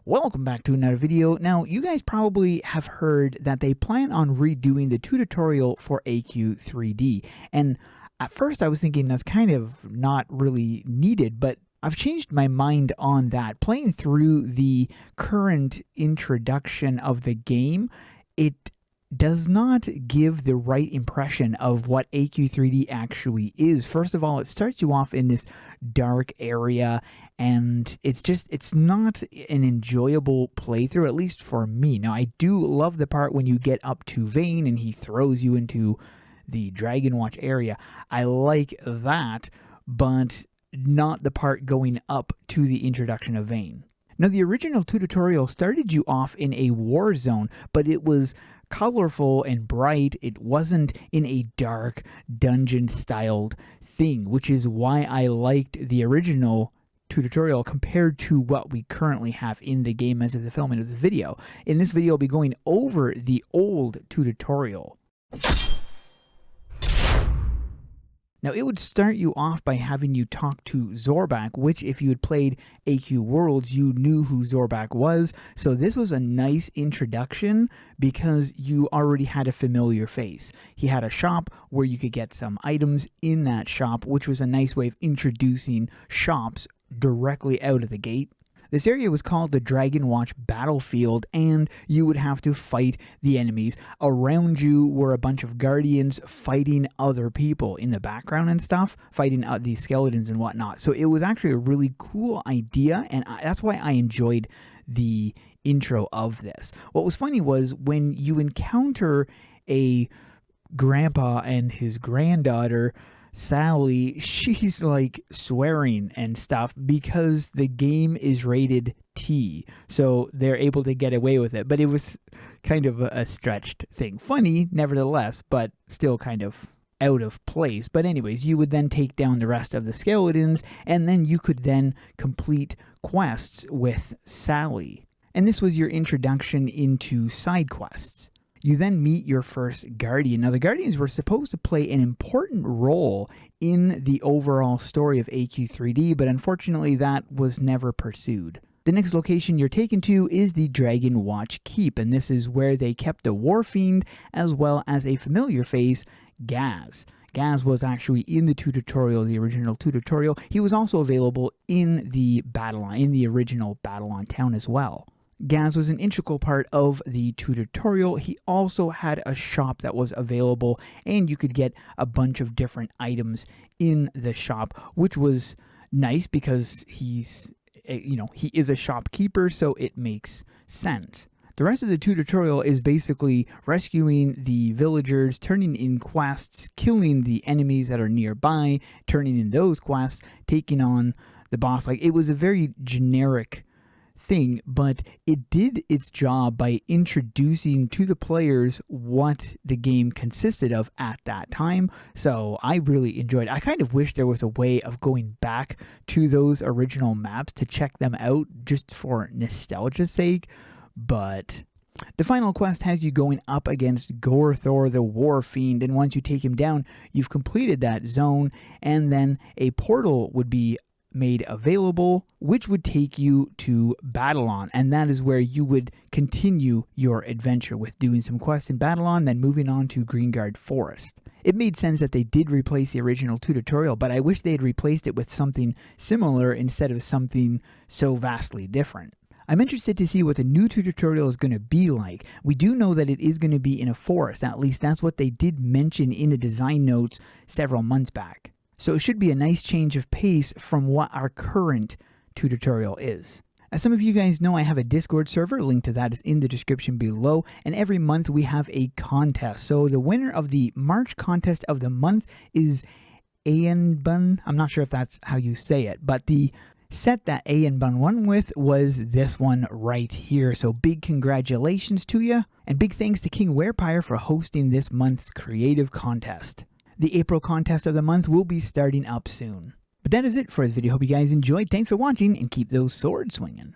Welcome back to another video. Now, you guys probably have heard that they plan on redoing the tutorial for AQ3D. And at first I was thinking that's kind of not really needed, but I've changed my mind on that. Playing through the current introduction of the game, it does not give the right impression of what AQ3D actually is. First of all, it starts you off in this dark area, and it's not an enjoyable playthrough, at least for me. Now, I do love the part when you get up to Vane and he throws you into the Dragon Watch area. I like that, but not the part going up to the introduction of Vane. Now, the original tutorial started you off in a war zone, but it was colorful and bright. It wasn't in a dark dungeon styled thing, which is why I liked the original tutorial compared to what we currently have in the game as of the filming of this video. In this video, I'll be going over the old tutorial. Now, it would start you off by having you talk to Zorbach, which if you had played AQ Worlds, you knew who Zorbach was. So this was a nice introduction because you already had a familiar face. He had a shop where you could get some items in that shop, which was a nice way of introducing shops directly out of the gate. This area was called the Dragon Watch Battlefield, and you would have to fight the enemies. Around you were a bunch of guardians fighting other people in the background and stuff, fighting the skeletons and whatnot. So it was actually a really cool idea, and that's why I enjoyed the intro of this. What was funny was when you encounter a grandpa and his granddaughter, Sally, she's like swearing and stuff because the game is rated T, so they're able to get away with it. But it was kind of a stretched thing. Funny, nevertheless, but still kind of out of place. But anyways, you would then take down the rest of the skeletons, and then you could then complete quests with Sally. And this was your introduction into side quests. You then meet your first Guardian. Now, the Guardians were supposed to play an important role in the overall story of AQ3D, but unfortunately that was never pursued. The next location you're taken to is the Dragon Watch Keep, and this is where they kept the War Fiend as well as a familiar face, Gaz. Gaz was actually in the tutorial, the original tutorial. He was also available in the original Battle on Town as well. Gaz was an integral part of the tutorial. He also had a shop that was available, and you could get a bunch of different items in the shop, which was nice because he is a shopkeeper, so it makes sense. The rest of the tutorial is basically rescuing the villagers, turning in quests, killing the enemies that are nearby, turning in those quests, taking on the boss. Like, it was a very generic thing, but it did its job by introducing to the players what the game consisted of at that time. So I really enjoyed it. I kind of wish there was a way of going back to those original maps to check them out just for nostalgia's sake, but the final quest has you going up against Gorthor the War Fiend, and once you take him down, you've completed that zone, and then a portal would be made available, which would take you to Battlon, and that is where you would continue your adventure with doing some quests in Battlon, then moving on to Greengard Forest. It made sense that they did replace the original tutorial, but I wish they had replaced it with something similar instead of something so vastly different. I'm interested to see what the new tutorial is going to be like. We do know that it is going to be in a forest, at least that's what they did mention in the design notes several months back. So it should be a nice change of pace from what our current tutorial is. As some of you guys know, I have a Discord server. A link to that is in the description below. And every month we have a contest. So the winner of the March contest of the month is Aenbun. I'm not sure if that's how you say it, but the set that Aenbun won with was this one right here. So big congratulations to you. And big thanks to King Werepire for hosting this month's creative contest. The April contest of the month will be starting up soon. But that is it for this video. Hope you guys enjoyed. Thanks for watching, and keep those swords swinging.